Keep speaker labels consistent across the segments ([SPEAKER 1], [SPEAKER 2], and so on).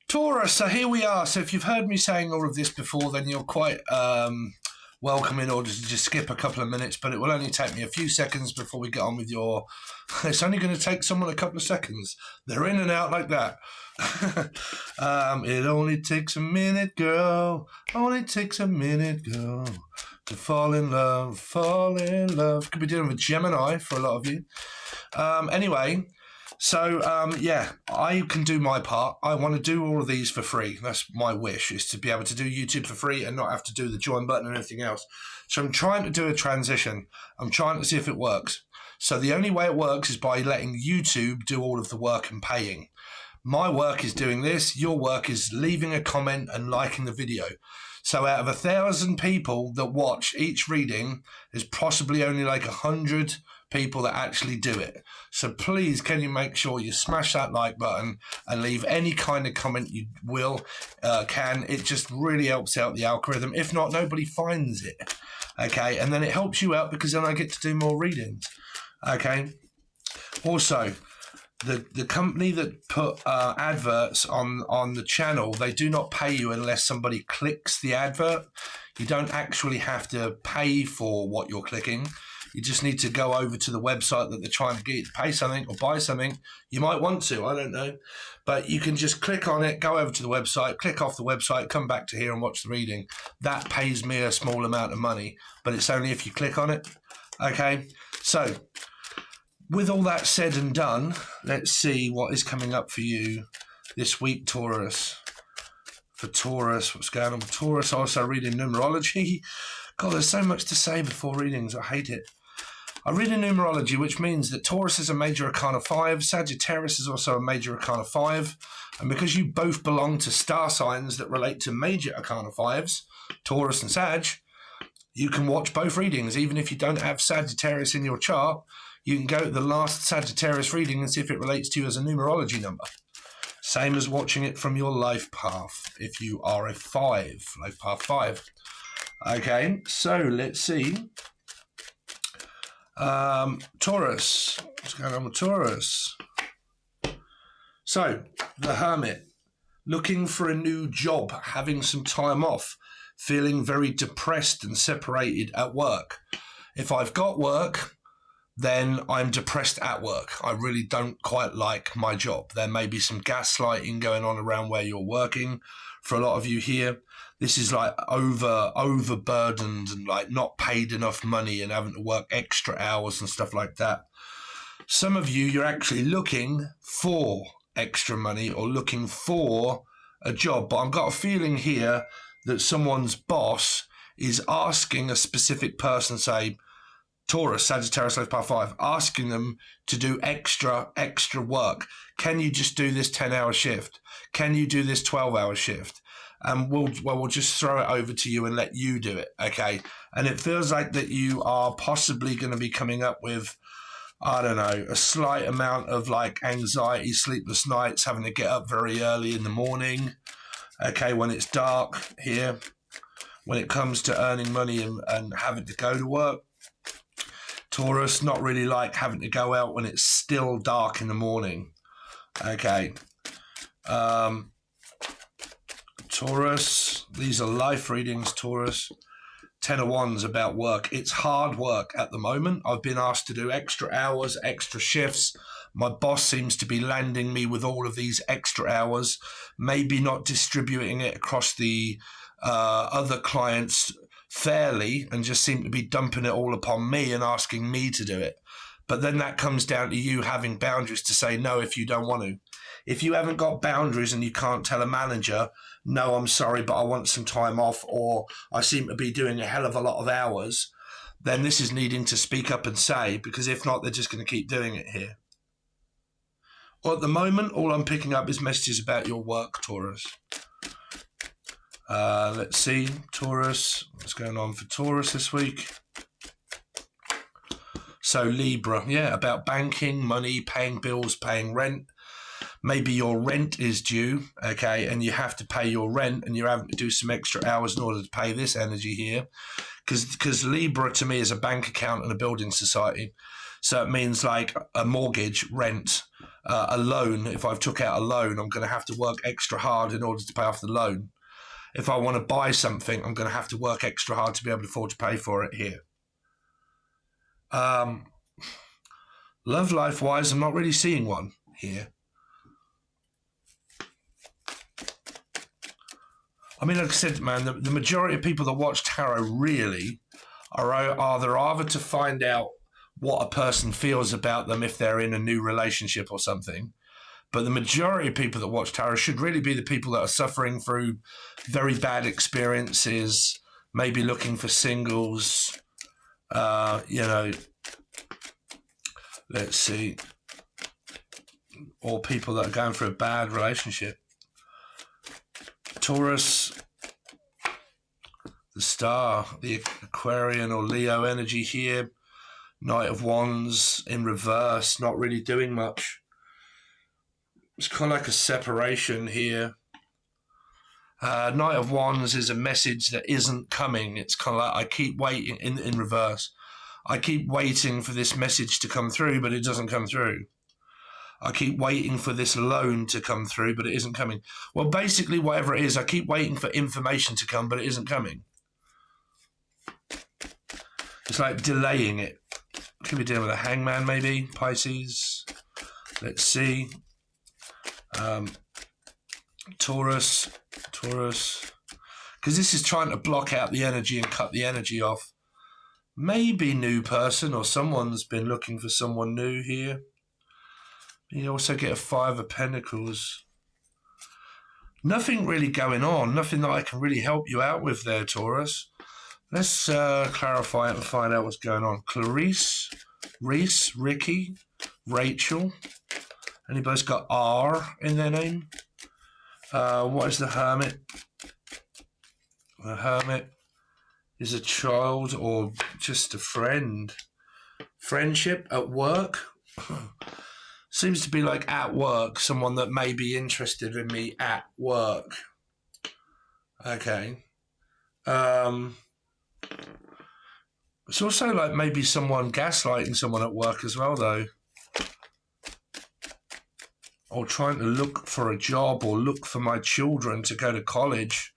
[SPEAKER 1] Taurus, so here we are. So if you've heard me saying all of this before, then you're quite welcome in order to just skip a couple of minutes, but it will only take me a few seconds before we get on with your... It's only going to take someone a couple of seconds. They're in and out like that. It only takes a minute, girl. Only takes a minute, girl, to fall in love, fall in love. Could be dealing with Gemini for a lot of you. Anyway... So, yeah, I can do my part. I want to do all of these for free. That's my wish, is to be able to do YouTube for free and not have to do the join button and anything else. So I'm trying to do a transition. I'm trying to see if it works. So the only way it works is by letting YouTube do all of the work and paying. My work is doing this. Your work is leaving a comment and liking the video. So out of 1,000 people that watch each reading, there's possibly only like 100 people that actually do it. So please, can you make sure you smash that like button and leave any kind of comment you can. It just really helps out the algorithm. If not, nobody finds it. Okay, and then it helps you out because then I get to do more readings. Okay. Also, the company that put adverts on the channel, they do not pay you unless somebody clicks the advert. You don't actually have to pay for what you're clicking. You just need to go over to the website that they're trying to get you to pay something or buy something. You might want to, I don't know. But you can just click on it, go over to the website, click off the website, come back to here and watch the reading. That pays me a small amount of money, but it's only if you click on it. Okay, so with all that said and done, let's see what is coming up for you this week, Taurus. For Taurus, what's going on with Taurus? Also reading numerology. God, there's so much to say before readings. I hate it. I read in numerology, which means that Taurus is a major arcana 5. Sagittarius is also a major arcana 5. And because you both belong to star signs that relate to major arcana 5s, Taurus and Sag, you can watch both readings. Even if you don't have Sagittarius in your chart, you can go to the last Sagittarius reading and see if it relates to you as a numerology number. Same as watching it from your life path, if you are a 5, life path 5. Okay, so let's see. Taurus, what's going on with Taurus? So, the Hermit, looking for a new job, having some time off, feeling very depressed and separated at work. If I've got work, then I'm depressed at work. I really don't quite like my job. There may be some gaslighting going on around where you're working. For a lot of you here, this is like overburdened and like not paid enough money and having to work extra hours and stuff like that. Some of you, you're actually looking for extra money or looking for a job. But I've got a feeling here that someone's boss is asking a specific person, say, Taurus, Sagittarius, life path 5, asking them to do extra work. Can you just do this 10-hour shift? Can you do this 12-hour shift? And we'll just throw it over to you and let you do it, okay? And it feels like that you are possibly going to be coming up with, I don't know, a slight amount of like anxiety, sleepless nights, having to get up very early in the morning, okay, when it's dark here, when it comes to earning money and having to go to work. Taurus, not really like having to go out when it's still dark in the morning, okay? Taurus, these are life readings, Taurus. 10 of Wands about work. It's hard work at the moment. I've been asked to do extra hours, extra shifts. My boss seems to be landing me with all of these extra hours, maybe not distributing it across the other clients fairly and just seem to be dumping it all upon me and asking me to do it. But then that comes down to you having boundaries to say no if you don't want to. If you haven't got boundaries and you can't tell a manager, no, I'm sorry, but I want some time off, or I seem to be doing a hell of a lot of hours, then this is needing to speak up and say, because if not, they're just going to keep doing it here. Well, at the moment, all I'm picking up is messages about your work, Taurus. Let's see, Taurus, what's going on for Taurus this week? So Libra, yeah, about banking, money, paying bills, paying rent. Maybe your rent is due, okay, and you have to pay your rent and you're having to do some extra hours in order to pay this energy here. Because Libra to me is a bank account and a building society. So it means like a mortgage, rent, a loan. If I've took out a loan, I'm going to have to work extra hard in order to pay off the loan. If I want to buy something, I'm going to have to work extra hard to be able to afford to pay for it here. Love life-wise, I'm not really seeing one here. I mean, like I said, man, the majority of people that watch tarot really are either to find out what a person feels about them if they're in a new relationship or something. But the majority of people that watch tarot should really be the people that are suffering through very bad experiences, maybe looking for singles, you know, let's see, or people that are going through a bad relationship. Taurus, the Star, the Aquarian or Leo energy here. Knight of Wands in reverse, not really doing much. It's kind of like a separation here. Knight of Wands is a message that isn't coming. It's kind of like I keep waiting in reverse. I keep waiting for this message to come through, but it doesn't come through. I keep waiting for this loan to come through, but it isn't coming. Well, basically, whatever it is, I keep waiting for information to come, but it isn't coming. It's like delaying it. Could be dealing with a hangman, maybe. Pisces. Let's see. Taurus. Because this is trying to block out the energy and cut the energy off. Maybe new person, or someone's been looking for someone new here. You also get a 5 of Pentacles. Nothing really going on. Nothing that I can really help you out with there, Taurus. Let's clarify it and find out what's going on. Clarice, Reese, Ricky, Rachel. Anybody's got R in their name? What is the Hermit? The Hermit is a child or just a friend. Friendship at work? Seems to be like at work, someone that may be interested in me at work. Okay. It's also like maybe someone gaslighting someone at work as well, though. Or trying to look for a job or look for my children to go to college,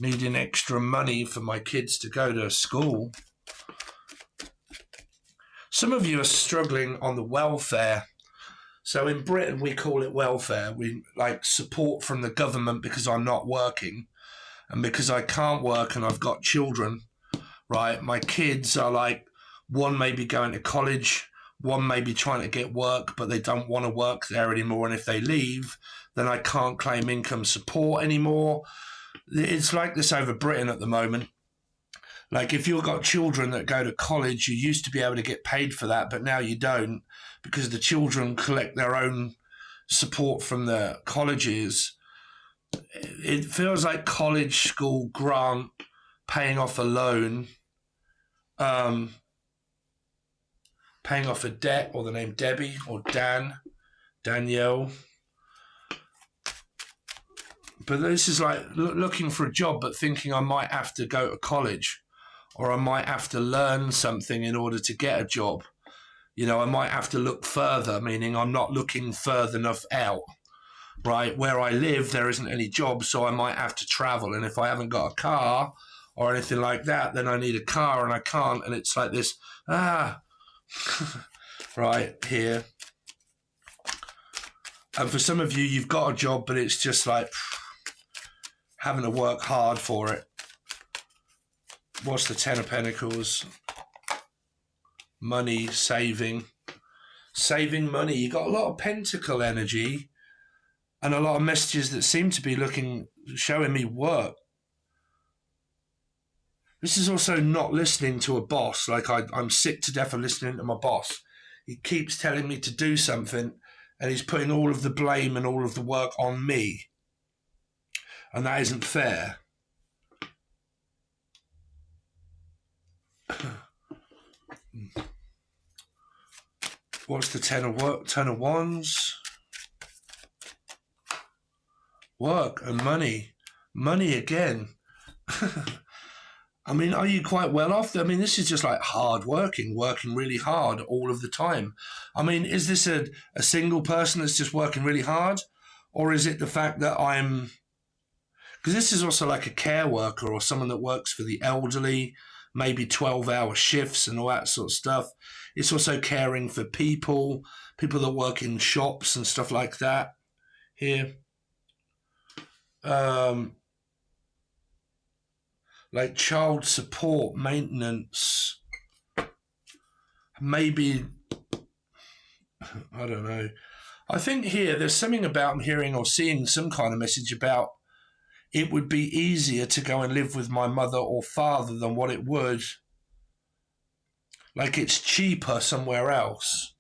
[SPEAKER 1] needing extra money for my kids to go to school. Some of you are struggling on the welfare. So in Britain, we call it welfare. We like support from the government because I'm not working and because I can't work and I've got children, right? My kids are like, one may be going to college, one may be trying to get work, but they don't want to work there anymore. And if they leave, then I can't claim income support anymore. It's like this over Britain at the moment. Like if you've got children that go to college, you used to be able to get paid for that, but now you don't because the children collect their own support from the colleges. It feels like college, school, grant, paying off a loan, paying off a debt, or the name Debbie or Danielle. But this is like looking for a job, but thinking I might have to go to college or I might have to learn something in order to get a job. You know, I might have to look further, meaning I'm not looking further enough out, right? Where I live, there isn't any jobs, so I might have to travel. And if I haven't got a car or anything like that, then I need a car and I can't. And it's like this, right here. And for some of you, you've got a job, but it's just like having to work hard for it. What's the 10 of Pentacles? Money, saving money. You got a lot of pentacle energy and a lot of messages that seem to be showing me work. This is also not listening to a boss. Like I'm sick to death of listening to my boss. He keeps telling me to do something and he's putting all of the blame and all of the work on me. And that isn't fair. What's the 10 of Wands? Work and money. Money again. I mean, are you quite well off? I mean, this is just like hard working really hard all of the time. I mean, is this a single person that's just working really hard? Or is it the fact that I'm... Because this is also like a care worker or someone that works for the elderly, maybe 12-hour shifts and all that sort of stuff. It's also caring for people that work in shops and stuff like that here. Like child support, maintenance, maybe, I don't know. I think here there's something about I'm hearing or seeing some kind of message about it would be easier to go and live with my mother or father than what it would. Like it's cheaper somewhere else.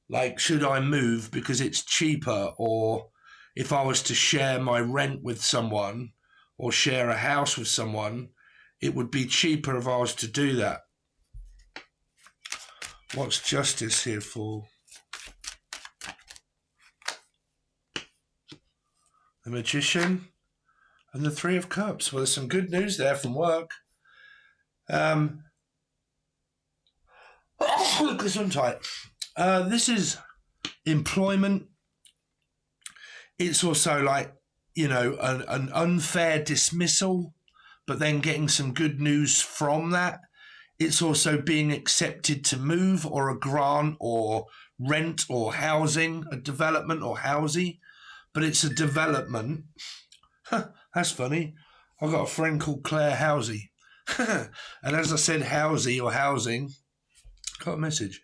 [SPEAKER 1] Like, should I move because it's cheaper? Or if I was to share my rent with someone or share a house with someone, it would be cheaper if I was to do that. What's justice here for? The Magician and the Three of Cups. Well, there's some good news there from work. Gesundheit. This is employment. It's also like, you know, an unfair dismissal, but then getting some good news from that. It's also being accepted to move or a grant or rent or housing, a development or housing, but it's a development. That's funny. I've got a friend called Claire Housey. And as I said, housey or housing, got a message.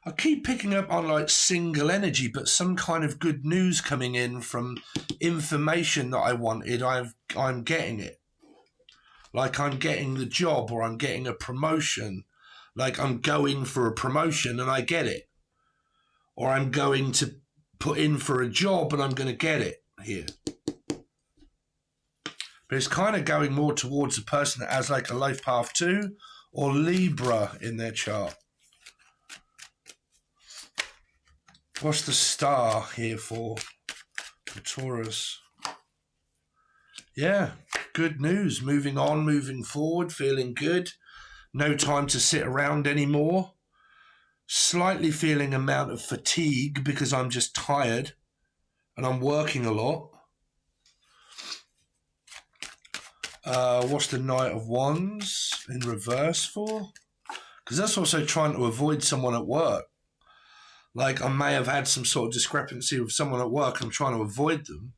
[SPEAKER 1] I keep picking up on like single energy, but some kind of good news coming in from information that I wanted. I'm getting it. Like I'm getting the job or I'm getting a promotion. Like I'm going for a promotion and I get it. Or I'm going to put in for a job and I'm going to get it here. But it's kind of going more towards a person that has like a life path 2 or Libra in their chart. What's the star here for Taurus? Yeah, good news. Moving on, moving forward, feeling good. No time to sit around anymore. Slightly feeling amount of fatigue because I'm just tired and I'm working a lot. What's the Knight of Wands in reverse for? Because that's also trying to avoid someone at work. Like I may have had some sort of discrepancy with someone at work and I'm trying to avoid them.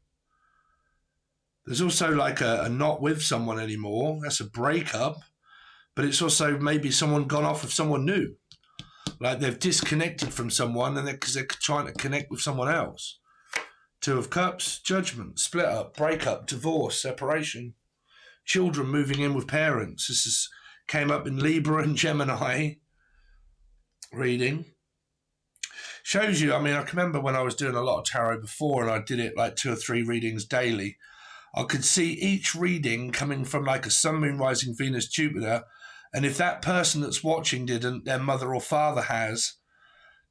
[SPEAKER 1] There's also like a not with someone anymore. That's a breakup. But it's also maybe someone gone off with someone new. Like they've disconnected from someone and because they're trying to connect with someone else. Two of Cups, judgment, split up, breakup, divorce, separation. Children moving in with parents. This came up in Libra and Gemini reading. Shows you, I mean, I can remember when I was doing a lot of tarot before and I did it like 2 or 3 readings daily. I could see each reading coming from like a Sun, Moon, Rising, Venus, Jupiter. And if that person that's watching didn't, their mother or father has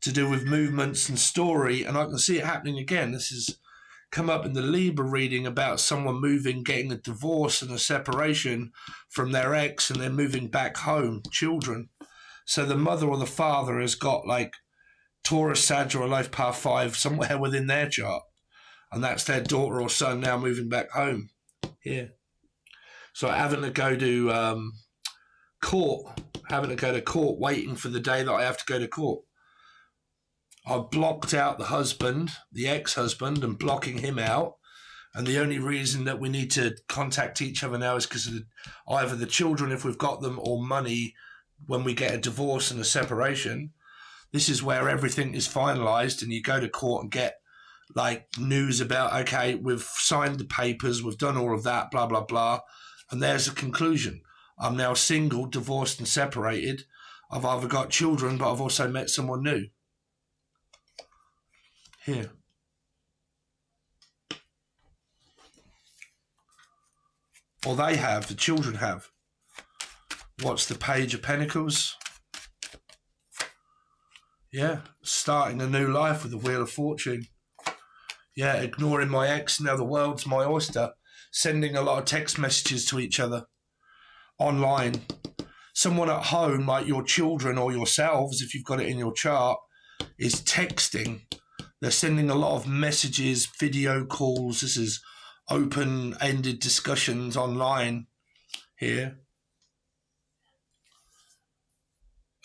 [SPEAKER 1] to do with movements and story. And I can see it happening again. This has come up in the Libra reading about someone moving, getting a divorce and a separation from their ex and then moving back home, children. So the mother or the father has got like Taurus, Sag, or a life path 5 somewhere within their chart. And that's their daughter or son now moving back home here. So having to go to court, waiting for the day that I have to go to court. I've blocked out the husband, the ex-husband, and blocking him out. And the only reason that we need to contact each other now is because of either the children, if we've got them, or money when we get a divorce and a separation. This is where everything is finalised and you go to court and get like news about, okay, we've signed the papers, we've done all of that, blah, blah, blah. And there's a conclusion. I'm now single, divorced and separated. I've either got children, but I've also met someone new. Here. Or they have, the children have. What's the Page of Pentacles? Yeah, starting a new life with the Wheel of Fortune. Yeah, ignoring my ex, now the world's my oyster. Sending a lot of text messages to each other online. Someone at home, like your children or yourselves, if you've got it in your chart, is texting. They're sending a lot of messages, video calls. This is open-ended discussions online here.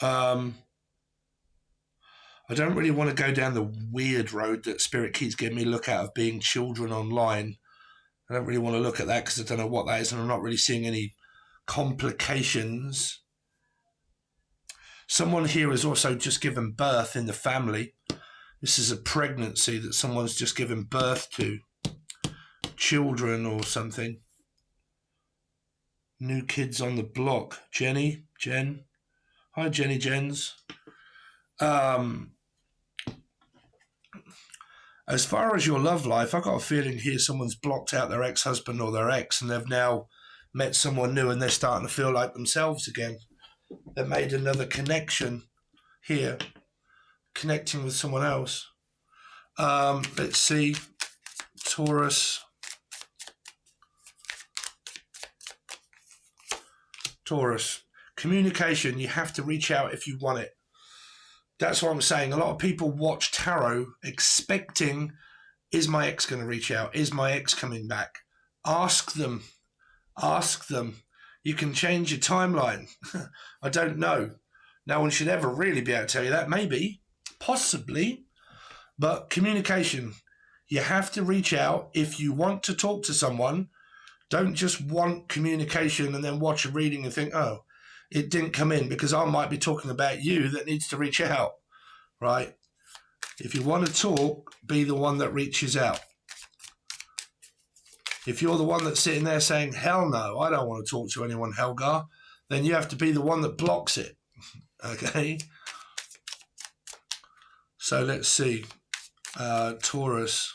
[SPEAKER 1] I don't really want to go down the weird road that Spirit keeps giving me a look out of being children online. I don't really want to look at that because I don't know what that is, and I'm not really seeing any complications. Someone here has also just given birth in the family. This is a pregnancy that someone's just given birth to. Children or something. New kids on the block. Jen. Hi, Jens. As far as your love life, I got a feeling here someone's blocked out their ex-husband or their ex, and they've now met someone new and they're starting to feel like themselves again. They've made another connection here, connecting with someone else. Let's see. Taurus. Communication, you have to reach out if you want it. That's what I'm saying. A lot of people watch tarot expecting, is my ex going to reach out? Is my ex coming back? Ask them. You can change your timeline. I don't know. No one should ever really be able to tell you that. Maybe, possibly. But communication, you have to reach out if you want to talk to someone. Don't just want communication and then watch a reading and think, oh, it didn't come in because I might be talking about you that needs to reach out, right? If you want to talk, be the one that reaches out. If you're the one that's sitting there saying, hell no, I don't want to talk to anyone, Helgar, then you have to be the one that blocks it, okay? So let's see. Taurus.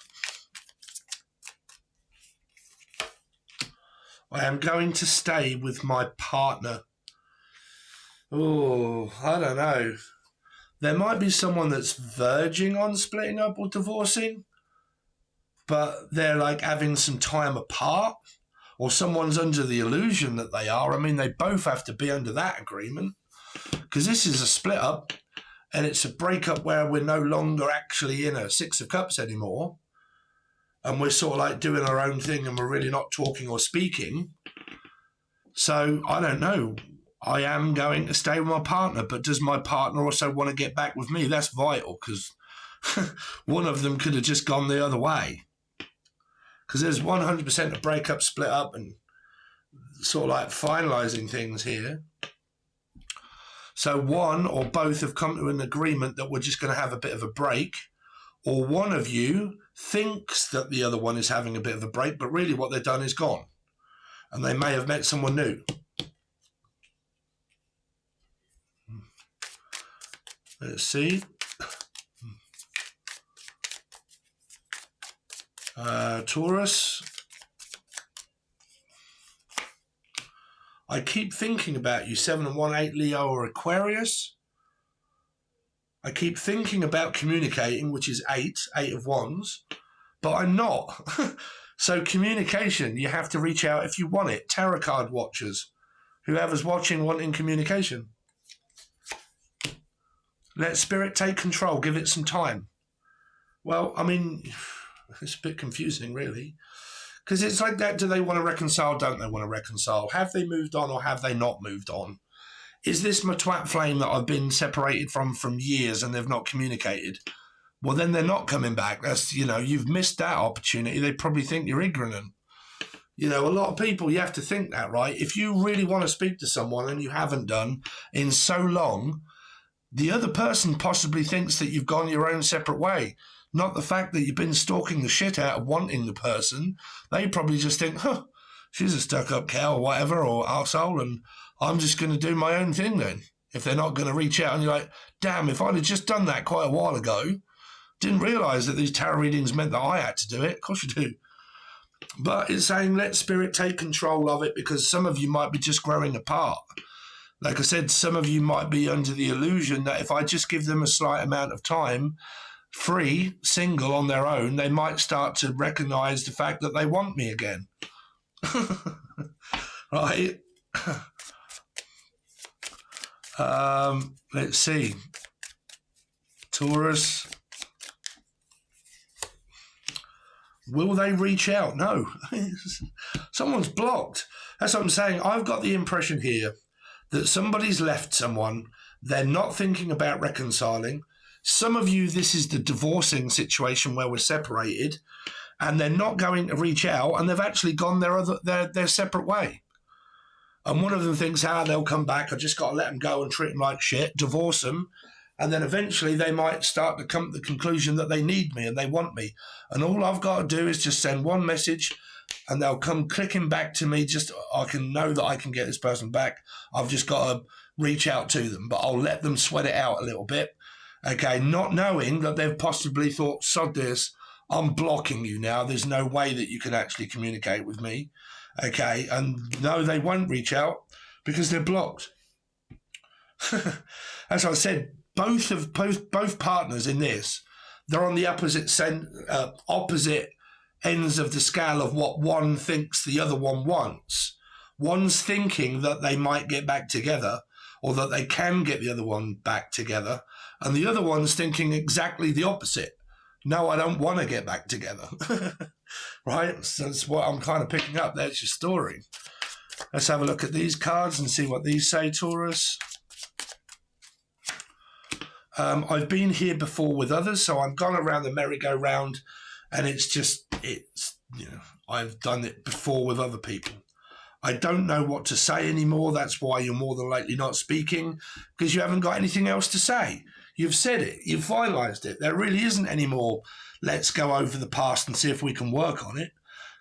[SPEAKER 1] I am going to stay with my partner. Oh, I don't know. There might be someone that's verging on splitting up or divorcing, but they're like having some time apart, or someone's under the illusion that they are. I mean, they both have to be under that agreement, because this is a split up and it's a breakup where we're no longer actually in a Six of Cups anymore. And we're sort of like doing our own thing and we're really not talking or speaking. So I don't know. I am going to stay with my partner, but does my partner also want to get back with me? That's vital, because one of them could have just gone the other way. Because there's 100% a breakup, split up, and sort of like finalising things here. So one or both have come to an agreement that we're just going to have a bit of a break, or one of you thinks that the other one is having a bit of a break, but really what they've done is gone. And they may have met someone new. Let's see. Taurus. I keep thinking about you, 7 and 1, 8, Leo or Aquarius. I keep thinking about communicating, which is 8 of Wands, but I'm not. So communication, you have to reach out if you want it. Tarot card watchers, whoever's watching wanting communication. Let Spirit take control, give it some time. Well, I mean, it's a bit confusing, really. Because it's like that, do they want to reconcile, don't they want to reconcile? Have they moved on or have they not moved on? Is this my twat flame that I've been separated from years and they've not communicated? Well, then they're not coming back. That's, you know, you've missed that opportunity. They probably think you're ignorant. You know, a lot of people, you have to think that, right? If you really want to speak to someone and you haven't done in so long, the other person possibly thinks that you've gone your own separate way. Not the fact that you've been stalking the shit out of wanting the person. They probably just think, huh, she's a stuck-up cow or whatever, or arsehole, and I'm just going to do my own thing then. If they're not going to reach out, and you're like, damn, if I'd have just done that quite a while ago, didn't realise that these tarot readings meant that I had to do it. Of course you do. But it's saying let Spirit take control of it, because some of you might be just growing apart. Like I said, some of you might be under the illusion that if I just give them a slight amount of time, free, single on their own, they might start to recognize the fact that they want me again. Right? Let's see. Taurus. Will they reach out? No. Someone's blocked. That's what I'm saying. I've got the impression here that somebody's left someone. They're not thinking about reconciling. Some of you, this is the divorcing situation where we're separated, and they're not going to reach out, and they've actually gone their separate way. And one of them thinks, they'll come back. I just got to let them go and treat them like shit, divorce them. And then eventually they might start to come to the conclusion that they need me and they want me. And all I've got to do is just send one message and they'll come clicking back to me. Just I can know that I can get this person back. I've just got to reach out to them, but I'll let them sweat it out a little bit. Okay, not knowing that they've possibly thought, sod this, I'm blocking you now. There's no way that you can actually communicate with me. Okay, and no, they won't reach out because they're blocked. As I said, both partners in this, they're on the opposite ends of the scale of what one thinks the other one wants. One's thinking that they might get back together or that they can get the other one back together, and the other one's thinking exactly the opposite. No, I don't want to get back together. Right? So that's what I'm kind of picking up. There's your story. Let's have a look at these cards and see what these say, Taurus. I've been here before with others, so I've gone around the merry-go-round, and I've done it before with other people. I don't know what to say anymore. That's why you're more than likely not speaking, because you haven't got anything else to say. You've said it. You've finalized it. There really isn't any more, let's go over the past and see if we can work on it.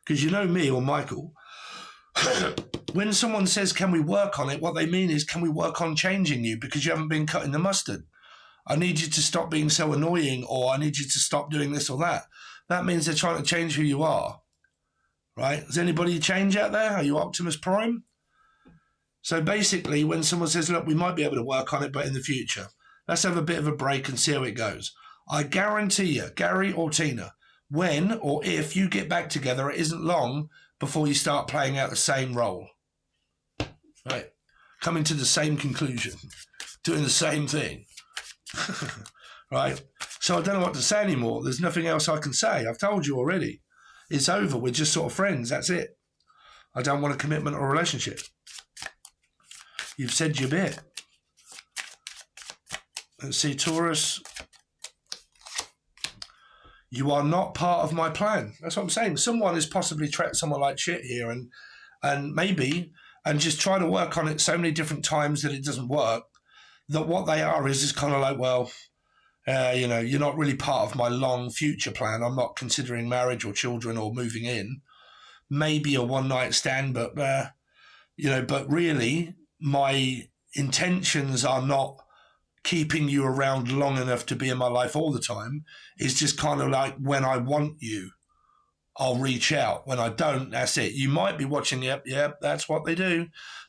[SPEAKER 1] Because you know me or Michael, when someone says, can we work on it, what they mean is, can we work on changing you because you haven't been cutting the mustard? I need you to stop being so annoying, or I need you to stop doing this or that. That means they're trying to change who you are, right? Does anybody change out there? Are you Optimus Prime? So basically, when someone says, look, we might be able to work on it, but in the future, let's have a bit of a break and see how it goes. I guarantee you, Gary or Tina, when or if you get back together, it isn't long before you start playing out the same role, right? Coming to the same conclusion, doing the same thing. Right? So I don't know what to say anymore. There's nothing else I can say. I've told you already. It's over. We're just sort of friends. That's it. I don't want a commitment or a relationship. You've said your bit. Let's see, Taurus. You are not part of my plan. That's what I'm saying. Someone has possibly treated someone like shit here and maybe, and just try to work on it so many different times that it doesn't work, that what they are is kind of like, well, you're not really part of my long future plan. I'm not considering marriage or children or moving in. Maybe a one-night stand, but really my intentions are not keeping you around long enough to be in my life all the time. It's just kind of like, when I want you, I'll reach out. When I don't, that's it. You might be watching, yep, that's what they do.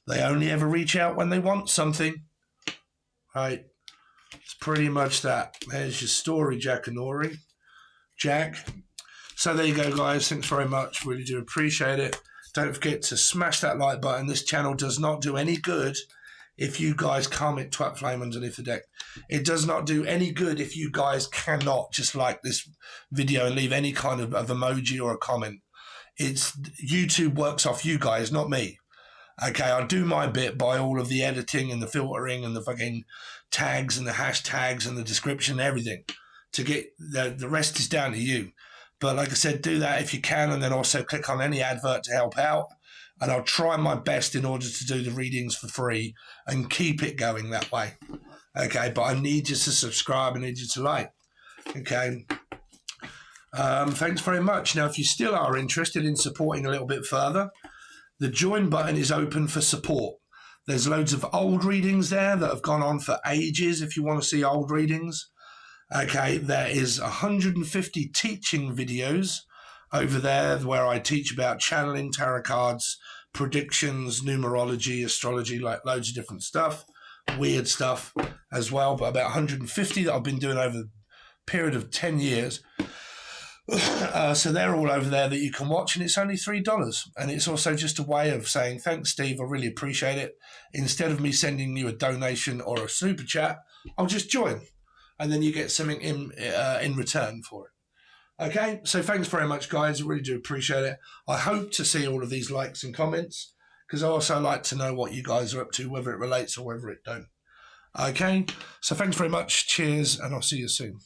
[SPEAKER 1] They only ever reach out when they want something. Right, it's pretty much that. There's your story, Jack and Nori. Jack. So there you go, guys. Thanks very much. Really do appreciate it. Don't forget to smash that like button. This channel does not do any good if you guys comment twat flame underneath the deck. It does not do any good if you guys cannot just like this video and leave any kind of emoji or a comment. YouTube works off you guys, not me. Okay, I do my bit by all of the editing and the filtering and the fucking tags and the hashtags and the description and everything. To get the rest is down to you. But like I said, do that if you can, and then also click on any advert to help out. And I'll try my best in order to do the readings for free and keep it going that way. Okay, but I need you to subscribe. I need you to like. Okay. Thanks very much. Now, if you still are interested in supporting a little bit further, the join button is open for support. There's loads of old readings there that have gone on for ages if you want to see old readings. Okay, there is 150 teaching videos over there where I teach about channeling, tarot cards, predictions, numerology, astrology, like loads of different stuff, weird stuff as well, but about 150 that I've been doing over period of 10 years. So they're all over there that you can watch, and it's only $3. And it's also just a way of saying, thanks, Steve, I really appreciate it. Instead of me sending you a donation or a super chat, I'll just join. And then you get something in return for it. Okay, so thanks very much, guys. I really do appreciate it. I hope to see all of these likes and comments, because I also like to know what you guys are up to, whether it relates or whether it don't. Okay, so thanks very much. Cheers, and I'll see you soon.